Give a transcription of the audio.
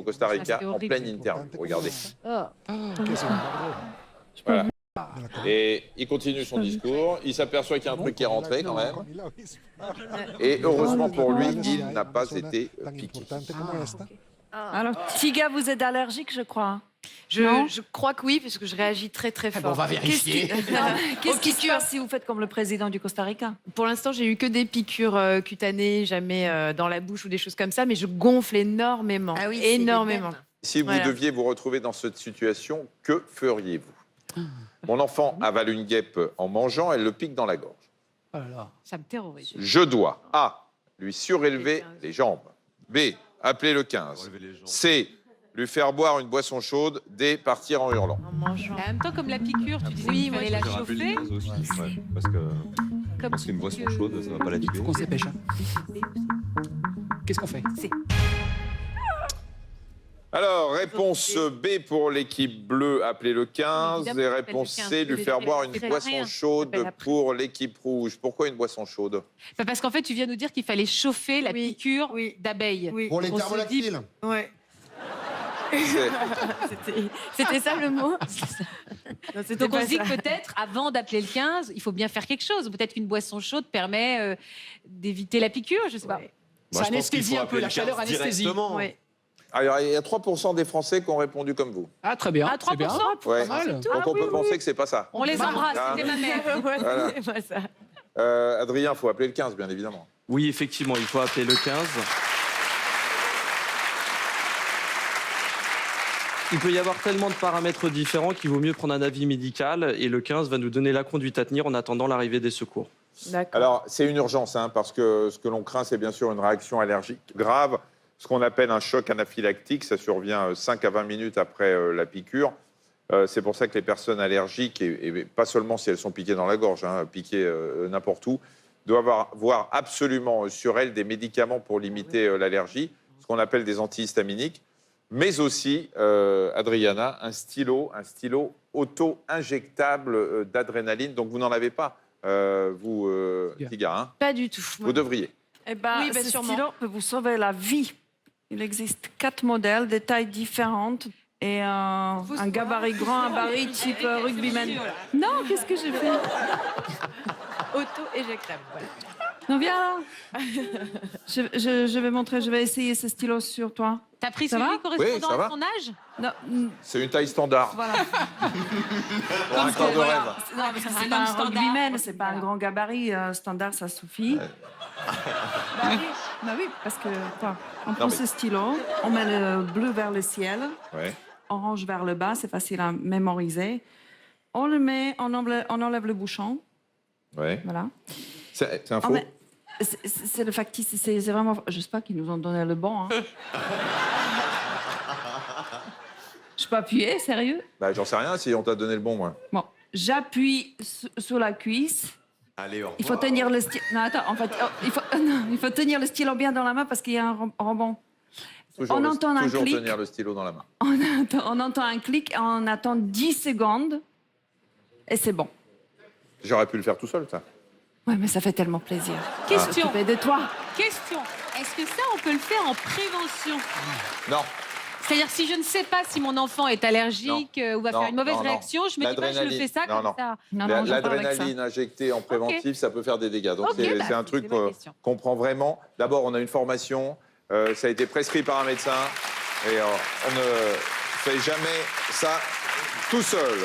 Costa Rica en pleine interview. Regardez. Voilà. Et il continue son discours. Il s'aperçoit qu'il y a un truc qui est rentré quand même. Et heureusement pour lui, il n'a pas été piqué. Alors, Tiga, vous êtes allergique, je crois. Je crois que oui, parce que je réagis très très fort. Bon, on va vérifier. Qu'est-ce qui se passe si vous faites comme le président du Costa Rica? Pour l'instant, j'ai eu que des piqûres cutanées, jamais dans la bouche ou des choses comme ça, mais je gonfle énormément. Ah oui, énormément. Si vous deviez vous retrouver dans cette situation, que feriez-vous? Mon enfant avale une guêpe en mangeant, elle le pique dans la gorge. Oh là là. Ça me terrorise. Je dois A. Lui surélever les jambes. B. Appeler le 15. C. Lui faire boire une boisson chaude. D. Partir en hurlant. En mangeant. En même temps, comme la piqûre, tu disais Oui, qu'il moi, fallait la J'ai rappelé chauffer. le 15 aussi, ouais, parce qu'une boisson chaude, ça va pas la tuer. Faut qu'on se dépêche. Hein. Qu'est-ce qu'on fait? Alors, réponse B pour l'équipe bleue, appeler le 15. Évidemment, Et j'appelle réponse le 15. C, lui faire boire une Je fais boisson rien. chaude J'appelle après. pour l'équipe rouge. Pourquoi une boisson chaude? Bah, parce qu'en fait, tu viens nous dire qu'il fallait chauffer la Oui, piqûre oui. d'abeille. Oui. Pour les On se thermolactyles. Ouais. C'est- C'était ça le mot. Non, c'était Donc on pas se dit ça. que peut-être, avant d'appeler le 15, il faut bien faire quelque chose. Peut-être qu'une boisson chaude permet d'éviter la piqûre, je sais pas. Ouais. Ça anesthésie un peu, la chaleur anesthésie. Ouais. Alors, il y a 3% des Français qui ont répondu comme vous. Ah, très bien. Ah, 3%? c'est bien. Ouais. Pas mal. Donc, on peut penser que c'est pas ça. On les embrasse, Ah. c'était ma mère. Ouais, Voilà. c'est pas ça. Adrien, il faut appeler le 15, bien évidemment. Oui, effectivement, il faut appeler le 15. Il peut y avoir tellement de paramètres différents qu'il vaut mieux prendre un avis médical et le 15 va nous donner la conduite à tenir en attendant l'arrivée des secours. D'accord. Alors, c'est une urgence, hein, parce que ce que l'on craint, c'est bien sûr une réaction allergique grave, ce qu'on appelle un choc anaphylactique. Ça survient 5 à 20 minutes après la piqûre. C'est pour ça que les personnes allergiques, et pas seulement si elles sont piquées dans la gorge, hein, piquées n'importe où, doivent avoir absolument sur elles des médicaments pour limiter l'allergie, ce qu'on appelle des antihistaminiques, mais aussi, Adriana, un stylo auto-injectable d'adrénaline. Donc, vous n'en avez pas, vous, Tiga, hein? Pas du tout. Vous devriez. Eh ben, Oui, ben, ce sûrement. stylo peut vous sauver la vie. Il existe 4 modèles, de tailles différentes. Et un gabarit grand, un gabarit type rugbyman. Non, qu'est-ce que j'ai fait? Auto-éjectable. Voilà. Non, viens là. Je vais montrer, je vais essayer ce stylo sur toi. T'as pris Ça celui va correspondant Oui, ça va. à son âge? Non, C'est une taille standard. voilà. Pour un corps de rêve. Non, parce que c'est Un pas homme un standard. rugbyman, c'est pas un grand gabarit standard, ça suffit. Bah oui, parce que quoi, on prend mais- ce stylo, on met le bleu vers le ciel, Ouais. orange vers le bas, c'est facile à mémoriser. On le met, on enlève le bouchon, Ouais. voilà. C'est un Oh, faux. mais c'est le factice, c'est vraiment. Je sais pas qu'ils nous ont donné le bon. Hein. Je peux appuyer, sérieux? Bah, j'en sais rien si on t'a donné le bon, moi. Bon, j'appuie sur la cuisse. Allez, Il faut tenir le stylo. Non, attends, en fait, il faut tenir le stylo bien dans la main parce qu'il y a un rebond. Toujours, On entend un toujours clic. tenir le stylo dans la main. On entend un clic, on attend 10 secondes et c'est bon. J'aurais pu le faire tout seul, ça. Ouais, mais ça fait tellement plaisir. Question. S'occuper de toi. Question. Est-ce que ça, on peut le faire en prévention? Non. C'est-à-dire, si je ne sais pas si mon enfant est allergique ou va Non, faire une mauvaise non, non. réaction, je me dis pas, je le fais ça Non, comme non. ça. Non, non, j'en parle avec ça. L'adrénaline injectée en préventif, ça peut faire des dégâts. Donc, Ok, c'est bah, un truc c'est ma question. qu'on prend vraiment. D'abord, on a une formation. Ça a été prescrit par un médecin. Et on ne fait jamais ça tout seul.